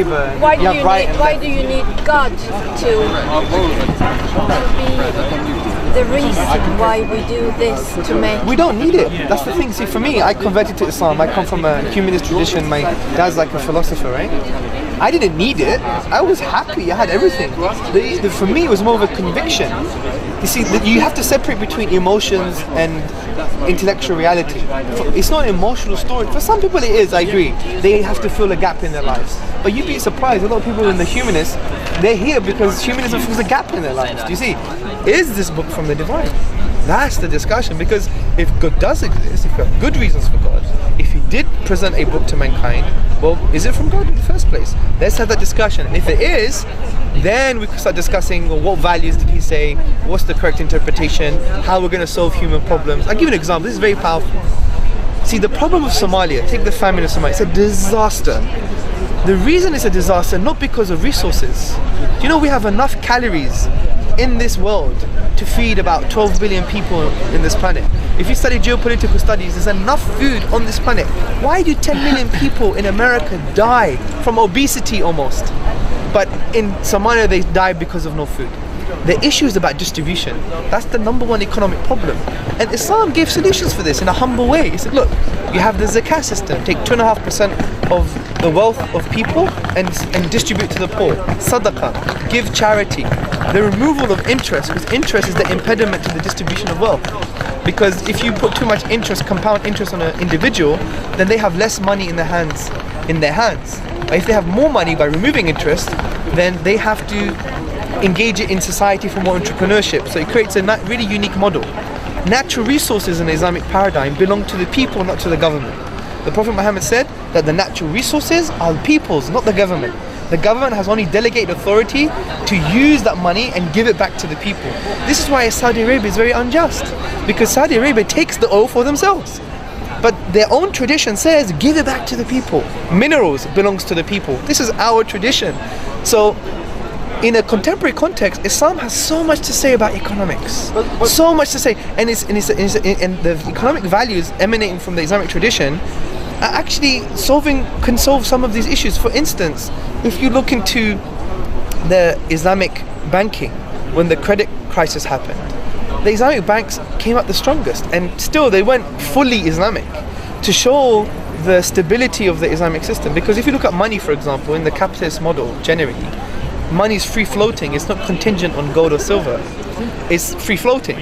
Why do you need God to be the reason why we do this to make? We don't need it. That's the thing. See, for me, I converted to Islam. I come from a humanist tradition. My dad's like a philosopher, right? I didn't need it. I was happy. I had everything. For me, it was more of a conviction. You see, you have to separate between emotions and intellectual reality. It's not an emotional story. For some people it is, I agree. They have to fill a gap in their lives. But you'd be surprised, a lot of people in the humanists, they're here because humanism fills a gap in their lives. Do you see? Is this book from the divine? That's the discussion, because if God does exist, if you have good reasons for God, if he did present a book to mankind, well, is it from God in the first place? Let's have that discussion. And if it is, then we can start discussing, well, what values did he say, what's the correct interpretation, how we're going to solve human problems. I'll give you an example. This is very powerful. See, the problem with Somalia, take the famine of Somalia, it's a disaster. The reason it's a disaster, not because of resources. Do you know we have enough calories in this world to feed about 12 billion people in this planet? If you study geopolitical studies, there's enough food on this planet. Why do 10 million people in America die from obesity almost? But in Somalia they die because of no food. The issue is about distribution. That's the number one economic problem. And Islam gave solutions for this in a humble way. He said, look, you have the zakat system. Take 2.5% of the wealth of people and distribute to the poor. Sadaqah, give charity. The removal of interest, because interest is the impediment to the distribution of wealth. Because if you put too much interest, compound interest on an individual, then they have less money in their hands. But if they have more money by removing interest, then they have to engage it in society for more entrepreneurship. So it creates a really unique model. Natural resources in the Islamic paradigm belong to the people, not to the government. The Prophet Muhammad said that the natural resources are the people's, not the government. The government has only delegated authority to use that money and give it back to the people. This is why Saudi Arabia is very unjust, because Saudi Arabia takes the oil for themselves. But their own tradition says, give it back to the people. Minerals belongs to the people. This is our tradition. So, in a contemporary context, Islam has so much to say about economics. So much to say. And the economic values emanating from the Islamic tradition are actually can solve some of these issues. For instance, if you look into the Islamic banking, when the credit crisis happened, the Islamic banks came out the strongest, and still they weren't fully Islamic, to show the stability of the Islamic system. Because if you look at money, for example, in the capitalist model generally, money is free floating. It's not contingent on gold or silver. It's free floating,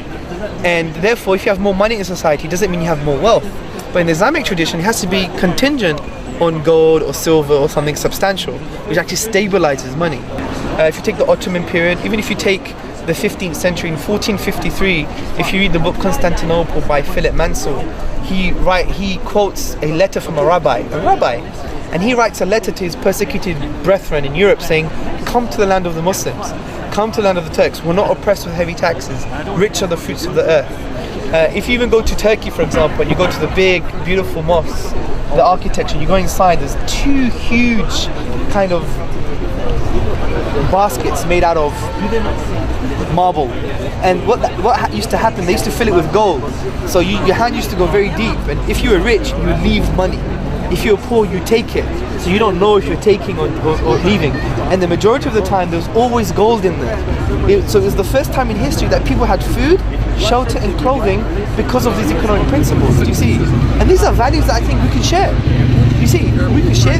and therefore if you have more money in society, it doesn't mean you have more wealth. But in the Islamic tradition, it has to be contingent on gold or silver or something substantial, which actually stabilizes money. If you take the Ottoman period, even if you take the 15th century, in 1453, if you read the book Constantinople by Philip Mansell, he quotes a letter from a rabbi, and he writes a letter to his persecuted brethren in Europe saying, come to the land of the Muslims, come to the land of the Turks, we're not oppressed with heavy taxes, rich are the fruits of the earth. If you even go to Turkey, for example, and you go to the big, beautiful mosques, the architecture, you go inside, there's two huge kind of baskets made out of marble. And what used to happen, they used to fill it with gold. So your hand used to go very deep, and if you were rich, you would leave money. If you're poor, you take it. So you don't know if you're taking or leaving. And the majority of the time, there's always gold in there. So it was the first time in history that people had food, shelter and clothing because of these economic principles. Do you see? And these are values that I think we can share. You see, we can share